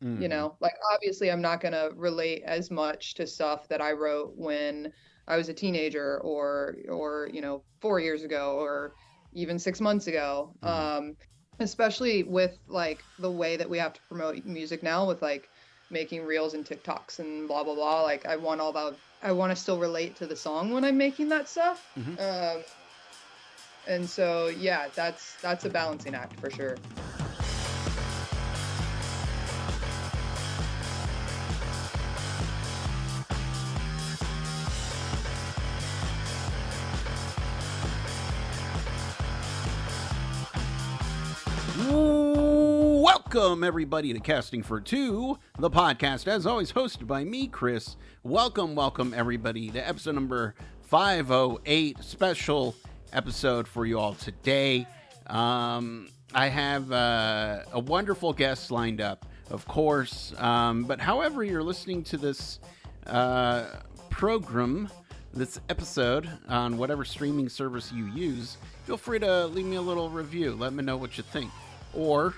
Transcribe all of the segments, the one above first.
You Mm-hmm. know, like obviously I'm not going to relate as much to stuff that I wrote when I was a teenager or 4 years ago or even 6 months ago. Mm-hmm. Especially with like the way that we have to promote music now with like making reels and TikToks and blah blah blah. Like I want to still relate to the song when I'm making that stuff. Mm-hmm. And so yeah, that's a balancing act for sure. Welcome, everybody, to Casting for Two, the podcast, as always, hosted by me, Chris. Welcome, everybody, to episode number 508, special episode for you all today. I have a wonderful guest lined up, of course, but however you're listening to this uh, program, this episode on whatever streaming service you use, feel free to leave me a little review. Let me know what you think. Or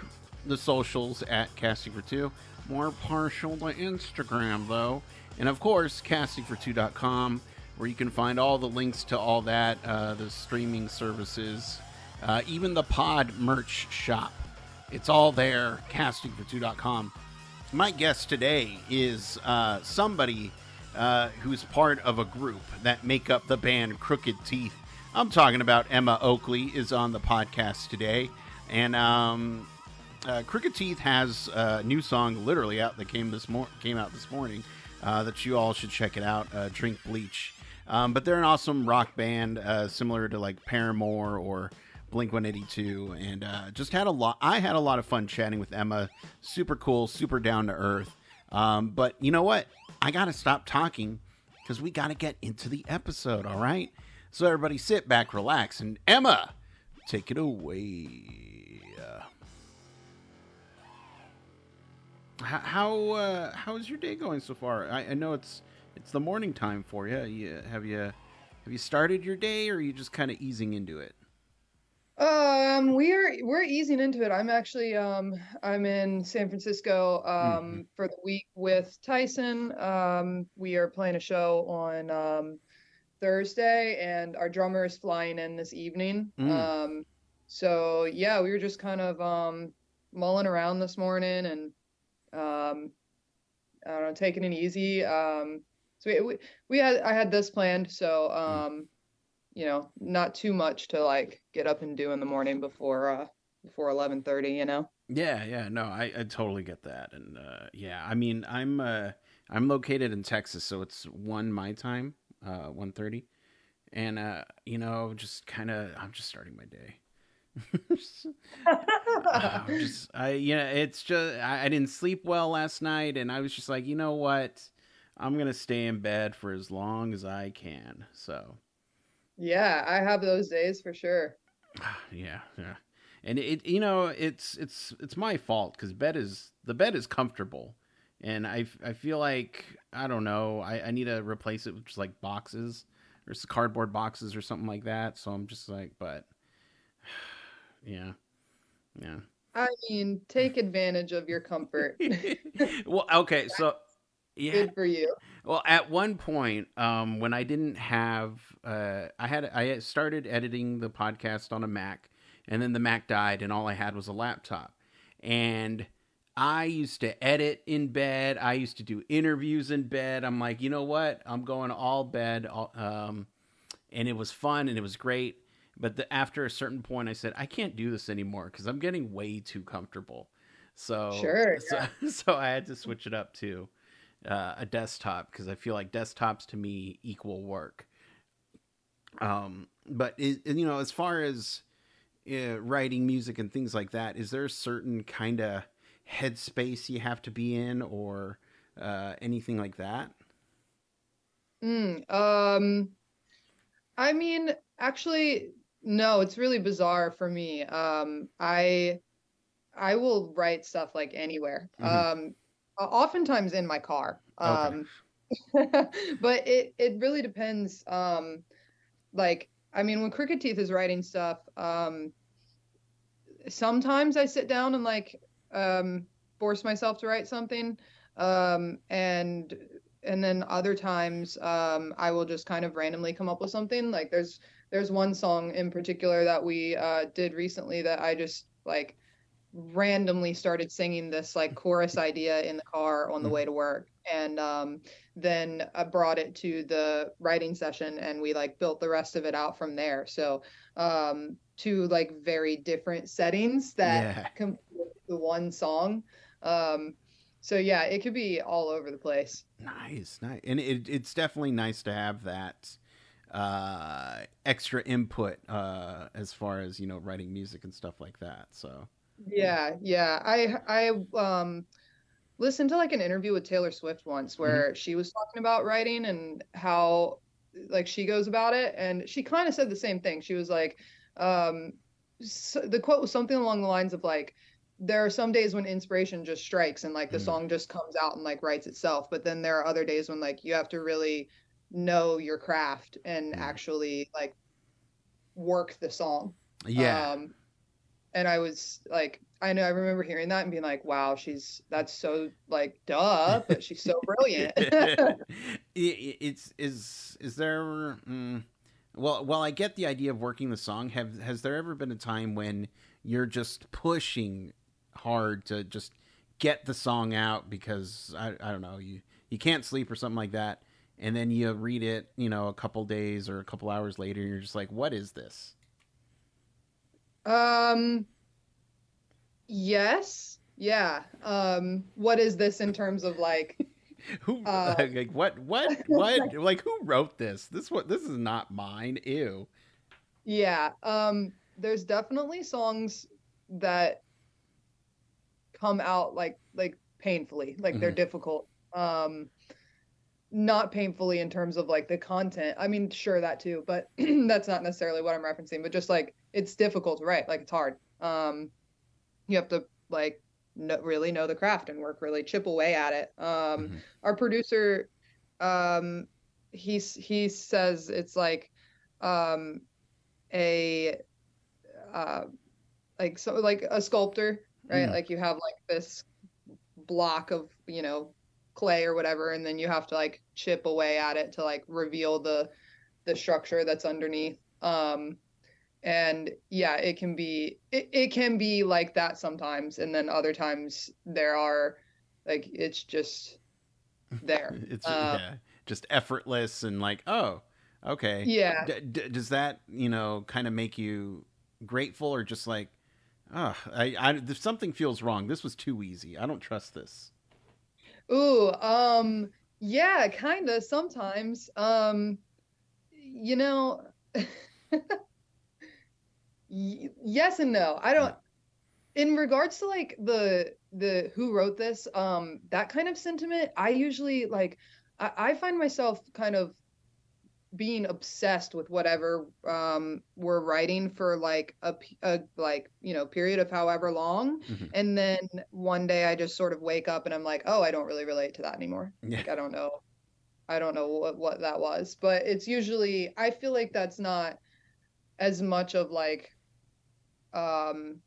the socials at Casting for Two. More partial to Instagram, though. And of course, castingfor2.com, where you can find all the links to all that, the streaming services, even the pod merch shop. It's all there, castingfor2.com. My guest today is somebody who's part of a group that make up the band Crooked Teeth. I'm talking about Emma Oakley is on the podcast today, and Crooked Teeth has a new song literally out that came out this morning that you all should check it out. Drink Bleach, but they're an awesome rock band similar to like Paramore or Blink 182, and just had a lot. I had a lot of fun chatting with Emma. Super cool, super down to earth. But you know what? I gotta stop talking because we gotta get into the episode. All right. So everybody, sit back, relax, and Emma, take it away. How's your day going so far? I know it's the morning time for you. Have you started your day, or are you just kind of easing into it? We're easing into it. I'm in San Francisco Mm-hmm. for the week with Tyson. We are playing a show on Thursday, and our drummer is flying in this evening. Mm. So yeah, we were just kind of mulling around this morning and um I don't know, taking it easy. So I had this planned, so Mm. not too much to like get up and do in the morning before 11:30, you know. Yeah, no, I totally get that, and yeah, I mean, I'm located in Texas, so it's one my time, 1:30, and just kind of I'm just starting my day. It's just I didn't sleep well last night, and I was just like, you know what, I'm gonna stay in bed for as long as I can. So Yeah, I have those days for sure. yeah, and it's my fault because the bed is comfortable, and I feel like I don't know I need to replace it with just like boxes or cardboard boxes or something like that. So I'm just like, but yeah, yeah. I mean, take advantage of your comfort. Well, okay, so yeah. Good for you. Well, at one point, when I didn't have, I had started editing the podcast on a Mac, and then the Mac died, and all I had was a laptop, and I used to edit in bed. I used to do interviews in bed. I'm like, you know what? I'm going all bed, and it was fun and it was great. But after a certain point, I said I can't do this anymore because I'm getting way too comfortable. So, Sure. so, so I had to switch it up to a desktop because I feel like desktops to me equal work. But as far as writing music and things like that, is there a certain kind of headspace you have to be in, or anything like that? Mm, I mean, actually, no, it's really bizarre for me. I will write stuff like anywhere. Hmm. Oftentimes in my car. Okay. But it really depends. Like I mean, when Crooked Teeth is writing stuff, sometimes I sit down and like force myself to write something. And then other times I will just kind of randomly come up with something. Like there's one song in particular that we did recently that I just like randomly started singing this like chorus idea in the car on the Mhm. way to work. And then I brought it to the writing session and we like built the rest of it out from there. So two like very different settings that Yeah. complete the one song. Um, so yeah, it could be all over the place. Nice, nice, and it's definitely nice to have that extra input as far as writing music and stuff like that. So, Yeah, yeah. I listened to like an interview with Taylor Swift once hmm where she was talking about writing and how like she goes about it, and she kind of said the same thing. She was like, the quote was something along the lines of like, there are some days when inspiration just strikes and like the mm song just comes out and like writes itself, but then there are other days when like you have to really know your craft and mm. actually like work the song. Yeah. Um, and I was like, I know I remember hearing that and being like, wow, that's so like duh, but she's so brilliant. It's is there well, I get the idea of working the song. Has there ever been a time when you're just pushing hard to just get the song out because I don't know, you can't sleep or something like that, and then you read it, a couple days or a couple hours later and you're just like, what is this? um, yes, yeah. What is this in terms of like, Who uh, like what like who wrote this? This is not mine. Ew. yeah, there's definitely songs that come out like painfully, like they're hmm difficult. Not painfully in terms of like the content. I mean, sure that too, but that's not necessarily what I'm referencing, but just like it's difficult to write, like it's hard. You have to like really know the craft and work really chip away at it. hmm Our producer um he says it's like um a uh like so like a sculptor, right? Mm. Like you have like this block of clay or whatever, and then you have to like chip away at it to like reveal the structure that's underneath. And yeah, it can be like that sometimes, and then other times there are like it's just there. It's yeah, just effortless and like, oh, okay. Yeah. Does that kind of make you grateful or just like, oh, if something feels wrong, this was too easy. I don't trust this. Ooh, yeah, kind of sometimes. You know, yes and no. I Yeah. don't in regards to like the who wrote this, that kind of sentiment, I usually like I find myself kind of being obsessed with whatever we're writing for like a like period of however long, hmm and then one day I just sort of wake up and I'm like, oh, I don't really relate to that anymore. Yeah. Like I don't know what that was, but it's usually I feel like that's not as much of like um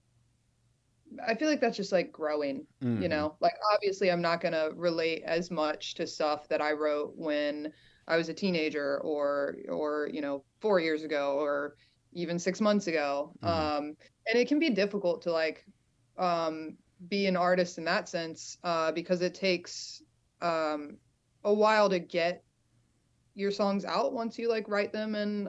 I feel like that's just like growing, hmm Like obviously I'm not gonna relate as much to stuff that I wrote when I was a teenager or 4 years ago or even 6 months ago. hmm And it can be difficult to like be an artist in that sense, because it takes um a while to get your songs out once you like write them and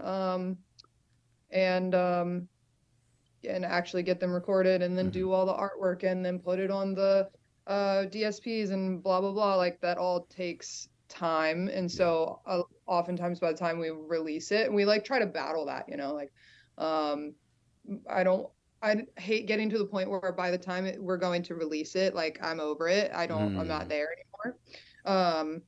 and actually get them recorded and then hmm do all the artwork and then put it on the DSPs and blah blah blah. Like that all takes time, and Yeah. so oftentimes by the time we release it, we like try to battle that, like um, I don't. I hate getting to the point where by the time we're going to release it, like I'm over it. I'm not Mm. there anymore. Um,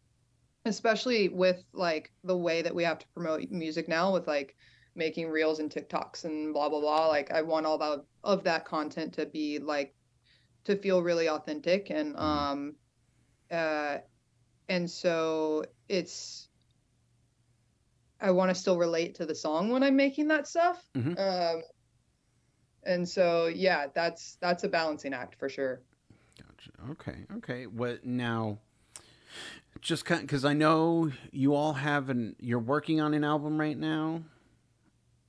especially with like the way that we have to promote music now with like making reels and TikToks and blah blah blah. Like I want all of that content to be like to feel really authentic hmm uh and so it's I want to still relate to the song when I'm making that stuff. hmm And so yeah, that's a balancing act for sure. Okay, okay. What now? Just kind because I know you all have an. You're working on an album right now.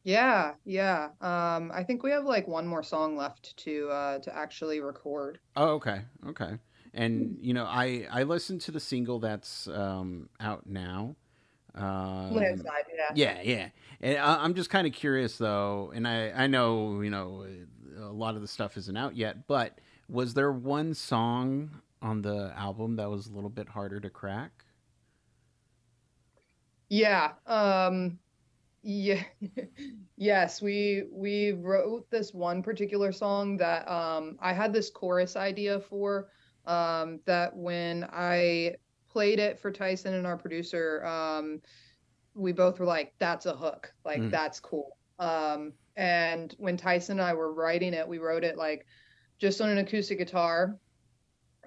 Yeah, yeah. I think we have like one more song left to actually record. Oh, okay, okay. And I listened to the single that's out now. Um, Landside, yeah. yeah, yeah. And I'm just kind of curious though, and I know a lot of the stuff isn't out yet, but was there one song on the album that was a little bit harder to crack? Yeah. Yeah. Yes, we wrote this one particular song that I had this chorus idea for that when I played it for Tyson and our producer, we both were like, that's a hook. Like Mm, that's cool. And when Tyson and I were writing it, we wrote it like just on an acoustic guitar.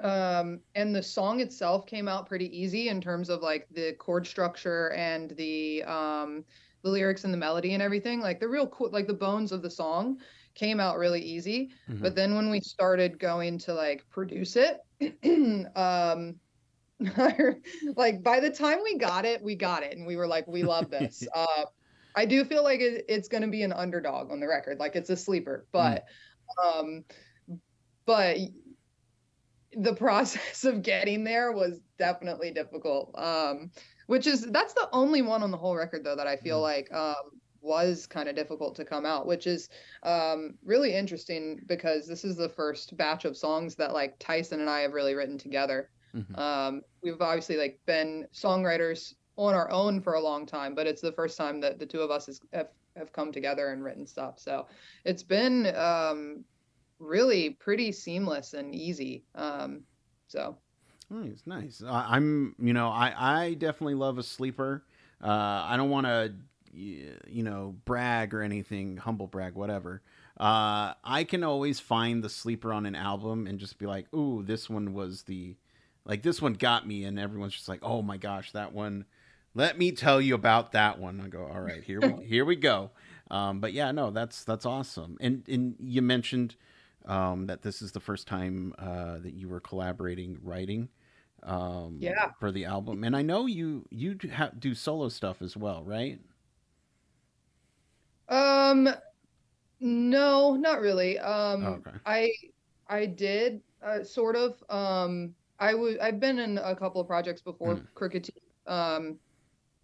And the song itself came out pretty easy in terms of like the chord structure and the lyrics and the melody and everything. Like the real cool, like the bones of the song came out really easy. hmm But then when we started going to like produce it, um, like by the time we got it, and we were like, we love this. I do feel like it's going to be an underdog on the record, like it's a sleeper, mm, um, but the process of getting there was definitely difficult. That's the only one on the whole record though that I feel mm, like was kind of difficult to come out, which is really interesting because this is the first batch of songs that like Tyson and I have really written together. hmm We've obviously like been songwriters on our own for a long time, but it's the first time that the two of us have come together and written stuff. So it's been really pretty seamless and easy. So Nice, nice. I definitely love a sleeper. I don't want to, brag or anything, humble brag, whatever. I can always find the sleeper on an album and just be like, ooh, this one was this one got me, and everyone's just like, oh my gosh, that one. Let me tell you about that one. I go, all right, here we go. But yeah, no, that's awesome. And you mentioned that this is the first time that you were collaborating writing yeah. for the album, and I know you do solo stuff as well, right? Um, no, not really. Oh, okay. I did sort of. I've been in a couple of projects before Mm, Crooked Teeth.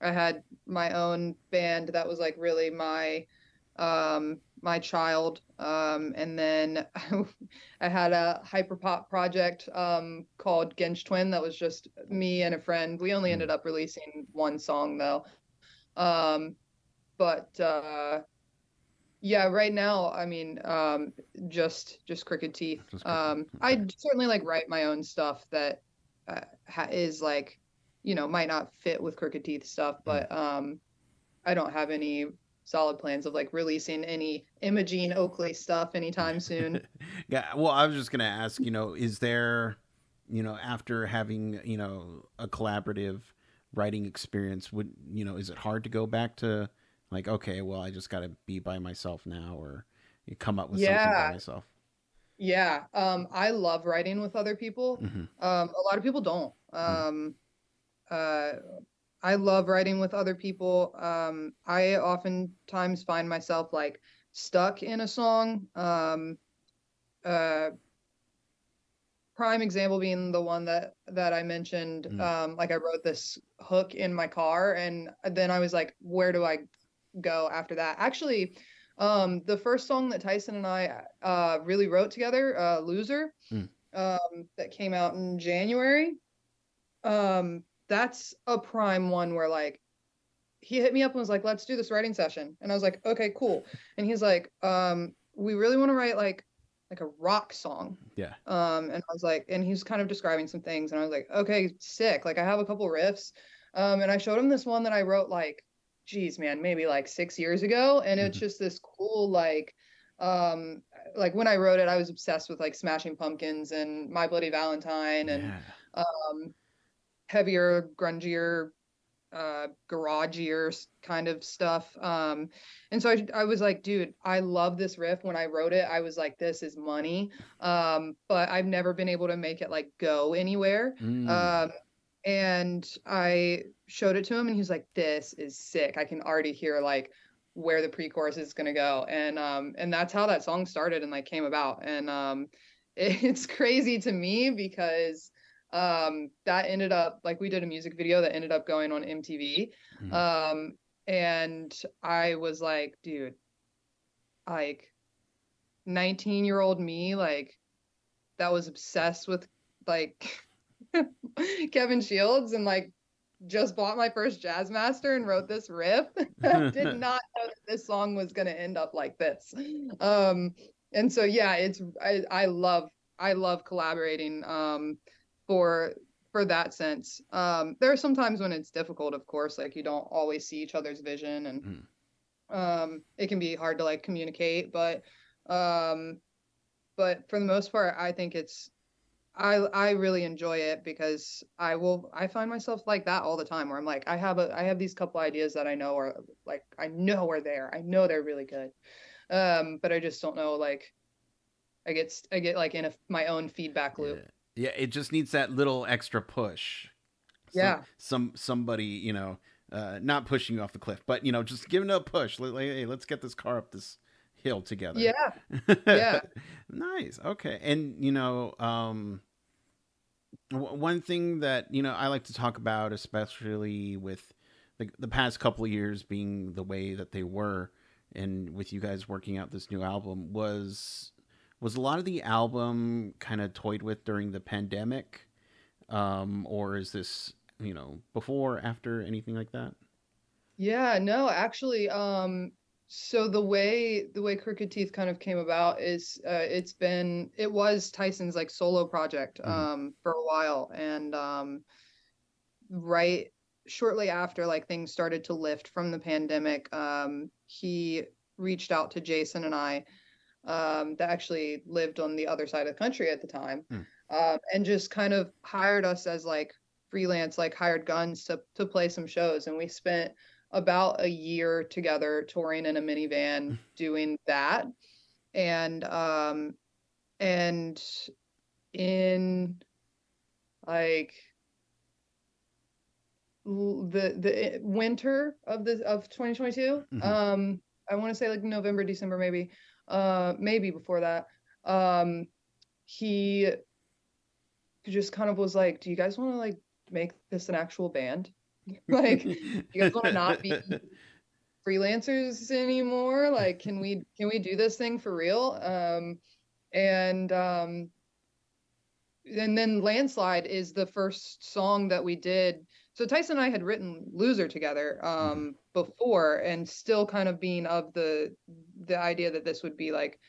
I had my own band that was like really my child. And then I had a hyperpop project called Gench Twin that was just me and a friend. We only mm, ended up releasing one song though. Um, but yeah, right now, I mean, just Crooked Teeth. just cricket. Okay. I certainly like write my own stuff that is like, might not fit with Crooked Teeth stuff, Mm. but I don't have any solid plans of like releasing any Imogene Oakley stuff anytime soon. Yeah. Well, I was just gonna ask. Is there, after having a collaborative writing experience, is it hard to go back to like, okay, well, I just got to be by myself now, or you come up with something by Yeah, myself? yeah. I love writing with other people. Mm-hmm. A lot of people don't. Mm, Uh, I love writing with other people. I oftentimes find myself like stuck in a song. Uh, Prime example being the one that I mentioned. mm, Like I wrote this hook in my car, and then I was like, where do I go after that? Actually, the first song that Tyson and I really wrote together, "Loser," mm, that came out in January. That's a prime one where like he hit me up and was like, let's do this writing session. And I was like, okay, cool. And he's like, we really want to write like a rock song. yeah. And I was like, and he's kind of describing some things, and I was like, okay, sick. Like I have a couple riffs. And I showed him this one that I wrote like, geez, man, maybe like 6 years ago. And it's Mm-hmm. just this cool um when I wrote it, I was obsessed with like Smashing Pumpkins and My Bloody Valentine and Yeah. um heavier, grungier garagier kind of stuff. And so I was like, dude, I love this riff. When I wrote it, I was like, this is money. But I've never been able to make it like go anywhere. Mm. Um, and I showed it to him and he's like, this is sick. I can already hear like where the pre-chorus is gonna go. And that's how that song started and like came about. And it's crazy to me because that ended up like we did a music video that ended up going on MTV. Mm. Um, and I was like, dude, like 19-year-old me, like that was obsessed with like Kevin Shields and like just bought my first Jazz Master and wrote this riff. Did not know that this song was gonna end up like this. Um, and so yeah, I love collaborating for for that sense. There are some times when it's difficult, of course, like you don't always see each other's vision and Mm. it can be hard to like communicate, um, but for the most part, I think I really enjoy it because I find myself like that all the time where I'm like I have these couple ideas that I know are like I know are there. I know they're really good. But I just don't know like I get like in my own feedback Yeah. loop. Yeah, it just needs that little extra push. Yeah. Somebody, not pushing you off the cliff, but just giving it a push. Like, hey, let's get this car up this hill together. Yeah. Yeah. Nice. Okay. And one thing that I like to talk about, especially with the past couple of years being the way that they were, and with you guys working out this new album, was a lot of the album kind of toyed with during the pandemic, or is this before, after, anything like that? Yeah, no, actually, so the way Crooked Teeth kind of came about is it was Tyson's like solo project Hmm. for a while and right shortly after like things started to lift from the pandemic, he reached out to Jason and I that actually lived on the other side of the country at the time, Hmm. and just kind of hired us as like freelance, like hired guns to play some shows. And we spent about a year together touring in a minivan doing that. And and in like the winter of 2022, Hmm. I want to say like November, December, maybe, maybe before that, um, he just kind of was like, "Do you guys want to like make this an actual band? Like, you guys want to not be freelancers anymore? Like, can we do this thing for real?" And and then Landslide is the first song that we did. So Tyson and I had written Loser together Hmm. before, and still kind of being of the idea that this would be like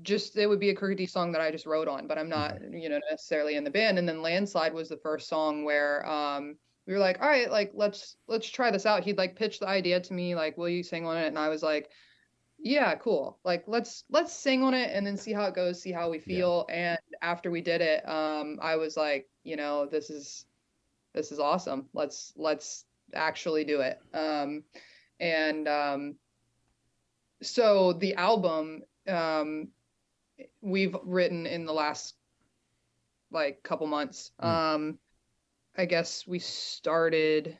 just it would be a Kirkedy song that I just wrote on, but I'm not, Hmm. necessarily in the band. And then Landslide was the first song where we were like, all right, like let's try this out. He'd like pitched the idea to me, like, will you sing on it? And I was like, yeah, cool. Like let's sing on it and then see how it goes, see how we Yeah. feel. And after we did it, I was like, this is awesome. Let's actually do it. And so the album we've written in the last like couple months. Mm. I guess we started.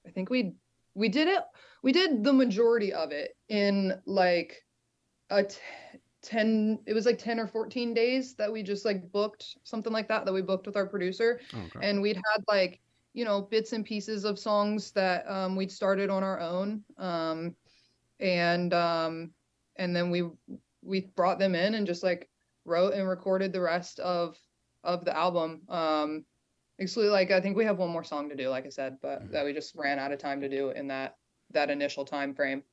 I think we did it. We did the majority of it in like a 10. It was like 10 or 14 days that we just like booked something like that we booked with our producer, Okay. and we'd had like bits and pieces of songs that we'd started on our own, and then we brought them in and just like wrote and recorded the rest of the album. Actually, like I think we have one more song to do, like I said, but Mhm. that we just ran out of time to do in that initial time frame.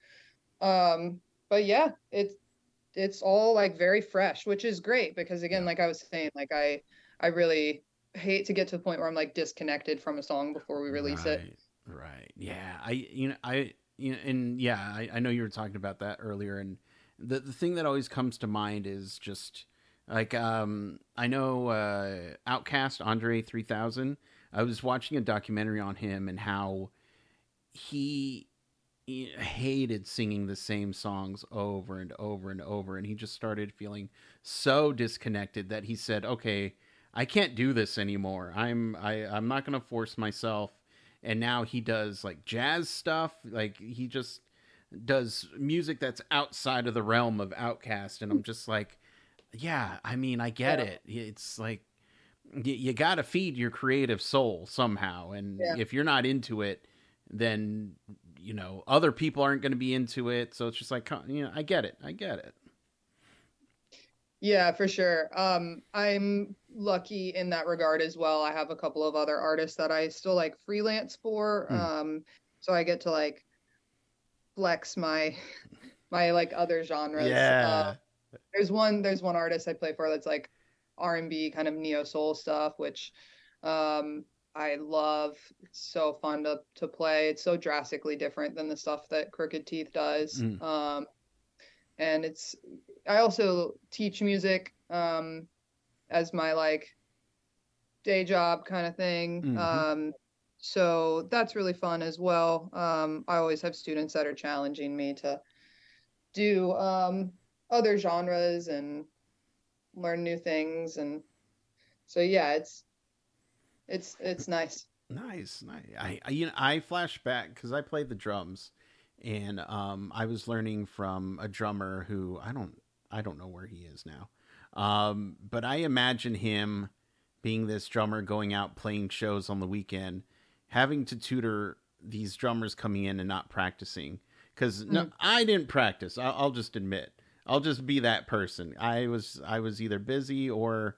Um, but yeah, it's all like very fresh, which is great because again, Yeah. like I was saying, like I really hate to get to the point where I'm like disconnected from a song before we release it. Right. Right. Yeah. And yeah, I know you were talking about that earlier, and the thing that always comes to mind is just Like, I know Outcast Andre 3000. I was watching a documentary on him and how he hated singing the same songs over and over and over, and he just started feeling so disconnected that he said, "Okay, I can't do this anymore. I'm not going to force myself." And now he does like jazz stuff. Like he just does music that's outside of the realm of Outcast, and I'm just like, yeah, I mean, I get Yeah, it. It's like you got to feed your creative soul somehow, and yeah. if you're not into it, then other people aren't going to be into it. So it's just like, I get it. I get it. Yeah, for sure. I'm lucky in that regard as well. I have a couple of other artists that I still like freelance for. Mm. So I get to like flex my my like other genres. Yeah. There's one artist I play for that's like R&B kind of neo soul stuff, which um I love. It's so fun to play. It's so drastically different than the stuff that Crooked Teeth does. Mm. And it's I also teach music as my like day job kind of thing. Mm-hmm. So that's really fun as well. I always have students that are challenging me to do other genres and learn new things, and so yeah, it's nice. Nice, nice. I flash back because I played the drums, and I was learning from a drummer who I don't know where he is now, but I imagine him being this drummer going out playing shows on the weekend, having to tutor these drummers coming in and not practicing. Because no, Mm. I didn't practice. I'll just admit. I'll just be that person. I was either busy or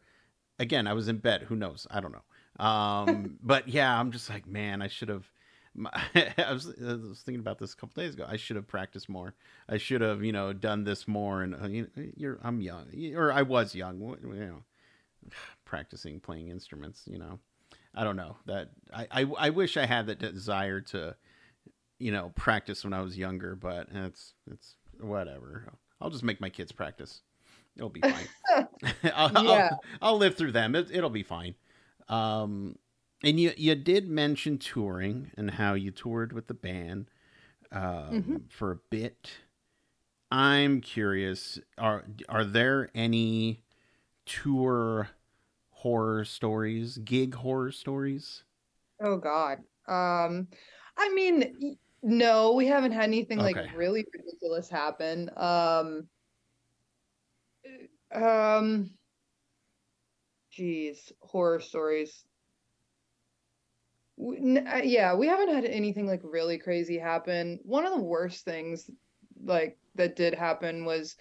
again I was in bed. Who knows? I don't know. But yeah, I'm just like, man, I should have. I was thinking about this a couple days ago. I should have practiced more. I should have, done this more. And I'm young, or I was young. Practicing playing instruments. I don't know that. I wish I had that desire to, practice when I was younger. But it's whatever. I'll just make my kids practice. It'll be fine. I'll, Yeah. I'll live through them. It'll be fine. Um, and you did mention touring and how you toured with the band Hmm. for a bit. I'm curious. Are there any tour horror stories, gig horror stories? Oh God. I mean, no, we haven't had anything like Okay. really ridiculous happen. Um, Geez, horror stories. Yeah, we haven't had anything like really crazy happen. One of the worst things like that did happen was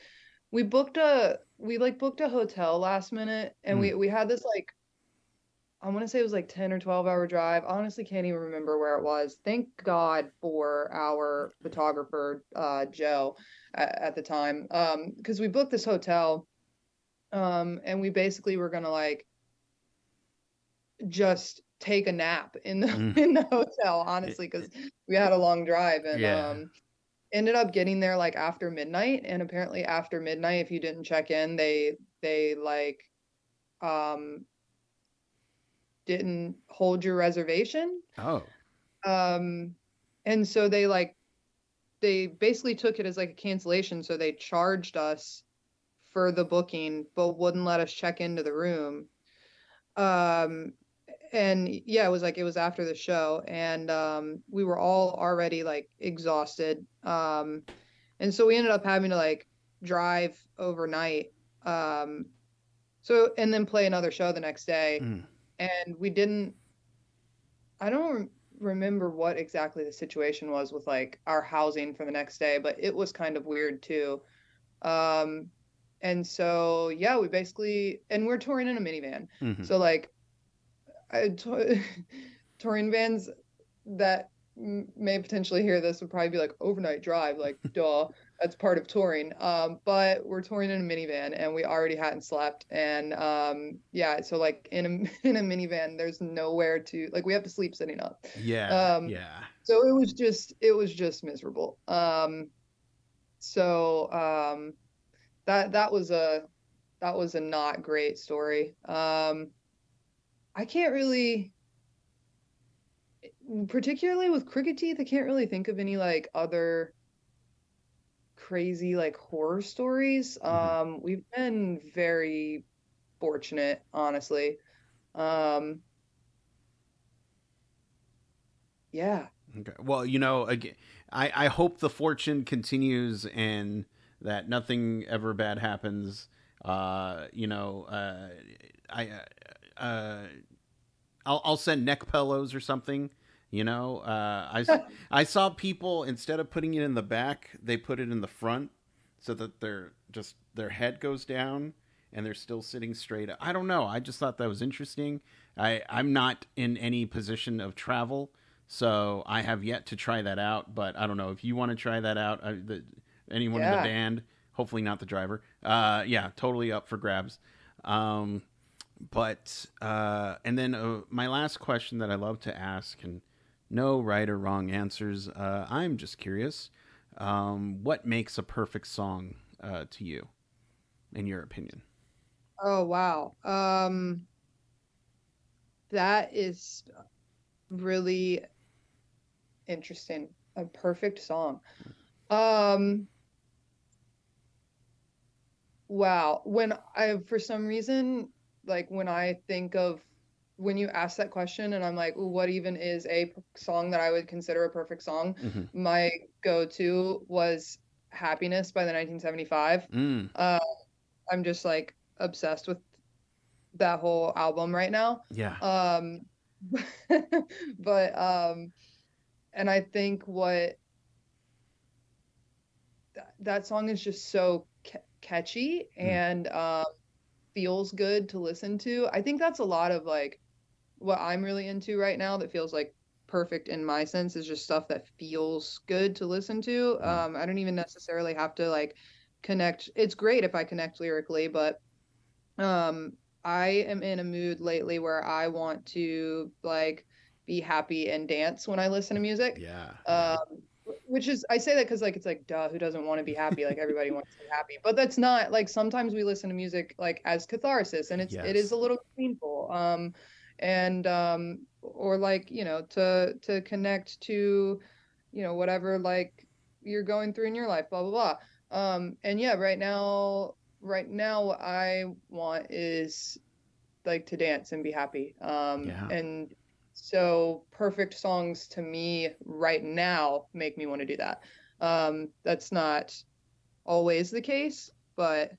we like booked a hotel last minute, and Mm. we had this like I want to say it was like 10 or 12-hour drive. Honestly, can't even remember where it was. Thank God for our photographer, Joe, at the time. Because we booked this hotel, and we basically were gonna like just take a nap in the Mm. in the hotel, honestly, because we had a long drive, and Yeah. ended up getting there like after midnight. And apparently after midnight, if you didn't check in, they like um didn't hold your reservation. Oh. Um, and so they basically took it as like a cancellation. So they charged us for the booking, but wouldn't let us check into the room. Um, and yeah, it was after the show, and we were all already like exhausted. And so we ended up having to like drive overnight. Um, and then play another show the next day. Mm. And we didn't I don't remember what exactly the situation was with like our housing for the next day, but it was kind of weird too. Um, and so yeah, we basically and we're touring in a minivan. Mm-hmm. So like touring vans that may potentially hear this would probably be like overnight drive, like duh, that's part of touring. But we're touring in a minivan and we already hadn't slept, and yeah, so like in a in a minivan, there's nowhere to like we have to sleep sitting up. Yeah. Um, Yeah. so it was just miserable. So that was a that was a not great story. I can't really, particularly with Crooked Teeth, I can't really think of any like other crazy like horror stories. Hmm. We've been very fortunate, honestly. Um, yeah. Okay. Well, again, I hope the fortune continues and that nothing ever bad happens. I uh, I'll send neck pillows or something. I saw people, instead of putting it in the back, they put it in the front so that their head goes down and they're still sitting straight. I don't know. I just thought that was interesting. I'm not in any position of travel, so I have yet to try that out. But I don't know if you want to try that out. Anyone in the Yeah. band, hopefully not the driver. Yeah, totally up for grabs. Um, but and then my last question that I love to ask, and no right or wrong answers. I'm just curious, what makes a perfect song to you, in your opinion? Oh, wow. That is really interesting. A perfect song. Um, wow. For some reason, like when I think of when you ask that question and I'm like, "Ooh, what even is a song that I would consider a perfect song?" Mm-hmm. My go-to was Happiness by the 1975. Mm, Uh, I'm just like obsessed with that whole album right now. yeah. Um, but and I think what that song is just so catchy Mm, and feels good to listen to. I think that's a lot of like what I'm really into right now that feels like perfect in my sense is just stuff that feels good to listen to. mm, I don't even necessarily have to like connect. It's great if I connect lyrically, but um, I am in a mood lately where I want to like be happy and dance when I listen to music. yeah. Yeah. Um, which is I say that because like it's like duh, who doesn't want to be happy? Like everybody wants to be happy, but that's not like sometimes we listen to music like as catharsis, and it is Yes. a little painful. And or like to connect to whatever like you're going through in your life, blah blah blah. And yeah, right now what I want is like to dance and be happy. Yeah. And so perfect songs to me right now make me want to do that. That's not always the case, but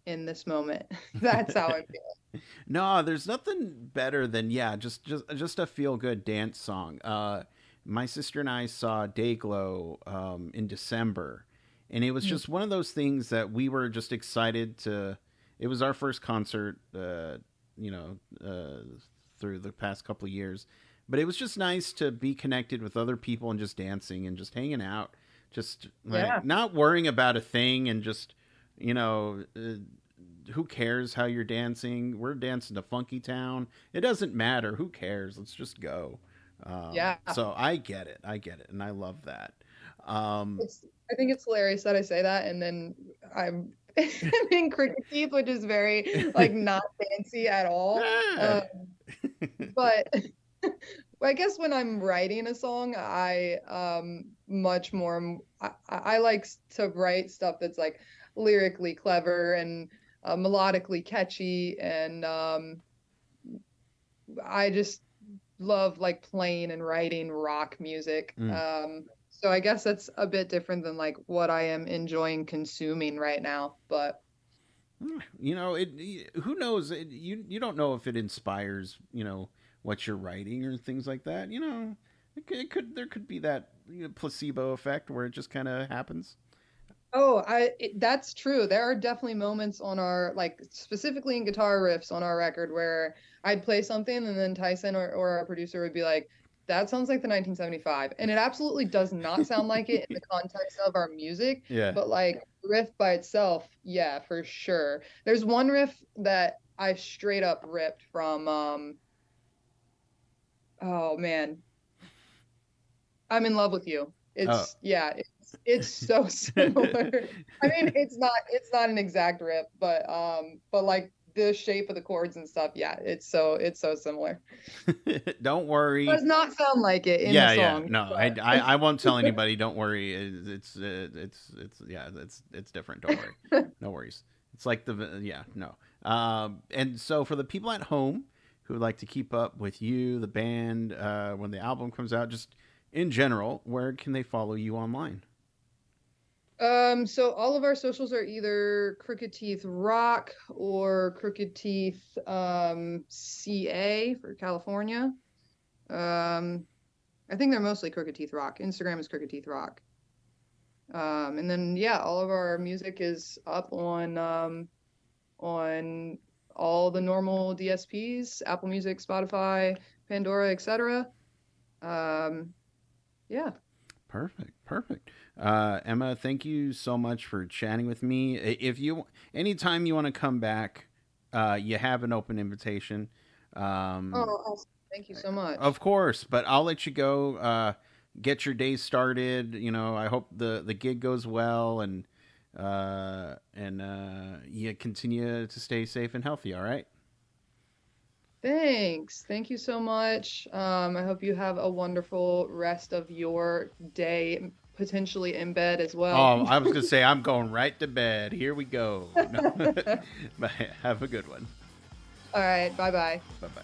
in this moment, that's how I'm feeling. No, there's nothing better than, yeah, just a feel good dance song. My sister and I saw Dayglow in December, and it was Mm. just one of those things that we were just excited to. It was our first concert, you know, through the past couple of years, but it was just nice to be connected with other people and just dancing and just hanging out, just like Yeah, not worrying about a thing and just you know. Who cares how you're dancing? We're dancing to Funky Town. It doesn't matter. Who cares? Let's just go. yeah. So I get it. I get it. And I love that. Um, I think it's hilarious that I say that, and then I'm I'm in cricket teeth, which is very like not fancy at all. ah, But I guess when I'm writing a song, I much more I like to write stuff that's like lyrically clever and melodically catchy, and I just love like playing and writing rock music. mm. So I guess that's a bit different than like what I am enjoying consuming right now, but Who knows? You don't know if it inspires, what you're writing or things like that. There could be that placebo effect where it just kind of happens. oh, that's true. There are definitely moments on our, like specifically in guitar riffs on our record where I'd play something and then Tyson or our producer would be like, that sounds like the 1975. And it absolutely does not sound like it in the context of our music, Yeah. but like riff by itself, yeah, for sure. There's one riff that I straight up ripped from oh man, I'm in love with you. Oh. It's so similar. I mean, it's not an exact rip, but like the shape of the chords and stuff, yeah, it's so similar. Don't worry. Does not sound like it in the Yeah, yeah. song, No, I won't tell anybody. Don't worry. Yeah, it's different. Don't worry. but No worries. It's like yeah, no. And so for the people at home who would like to keep up with you, the band, when the album comes out, just in general, where can they follow you online? so all of our socials are either Crooked Teeth Rock or Crooked Teeth CA for California. Um, I think they're mostly Crooked Teeth Rock. Instagram is Crooked Teeth Rock. And then yeah, all of our music is up on all the normal DSPs, Apple Music, Spotify, Pandora, etc. Um, yeah. Perfect, perfect. Emma, thank you so much for chatting with me. If you, anytime you want to come back, you have an open invitation. Oh, Um, awesome. Thank you so much. of course, but I'll let you go. Get your day started. You know, I hope the gig goes well, and you continue to stay safe and healthy. All right. Thanks. Thank you so much. I hope you have a wonderful rest of your day, potentially in bed as well. Oh, I was gonna say I'm going right to bed. Here we go. No. But have a good one. All right. Bye bye. Bye bye.